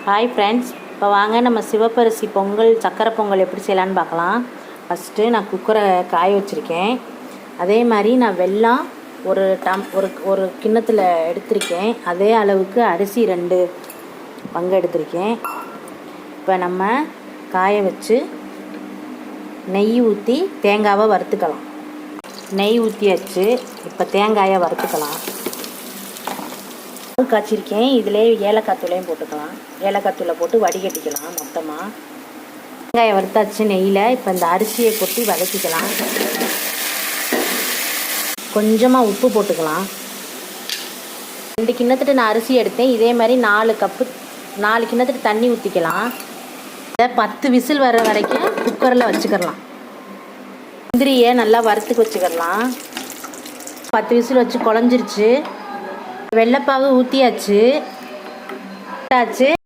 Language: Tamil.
ஹாய் ஃப்ரெண்ட்ஸ், இப்போ வாங்க நம்ம சிவப்பரிசி பொங்கல் சக்கரை பொங்கல் எப்படி செய்யலான்னு பார்க்கலாம். ஃபஸ்ட்டு நான் குக்கரை காய வச்சுருக்கேன். அதே மாதிரி நான் வெல்லம் ஒரு கிண்ணத்தில் எடுத்திருக்கேன். அதே அளவுக்கு அரிசி 2 பங்கு எடுத்திருக்கேன். இப்போ நம்ம காய வச்சு நெய் ஊற்றி தேங்காவை வறுத்துக்கலாம். நெய் ஊற்றியாச்சு. இப்போ தேங்காயை வறுத்துக்கலாம். காய்ச்சிருக்கேன். இதிலே ஏலக்காய் தூளையும் போட்டுக்கலாம். ஏலக்காய் தூளை போட்டு வடிகட்டிக்கலாம். மொத்தமாக வெங்காயம் வறுத்தாச்சு நெய்யில். இப்போ இந்த அரிசியை கொட்டி வதக்கிக்கலாம். கொஞ்சமாக உப்பு போட்டுக்கலாம். 2 கிண்ணத்துட்டு நான் அரிசி எடுத்தேன். இதே மாதிரி 4 கிண்ணத்துட்டு தண்ணி ஊற்றிக்கலாம். இதை 10 விசில் வர வரைக்கும் குக்கரில் வச்சுக்கலாம். முந்திரியை நல்லா வறுத்துக்கு வச்சுக்கலாம். 10 விசில் வச்சு குழஞ்சிருச்சு. வெள்ளைப்பாகு ஊற்றியாச்சு.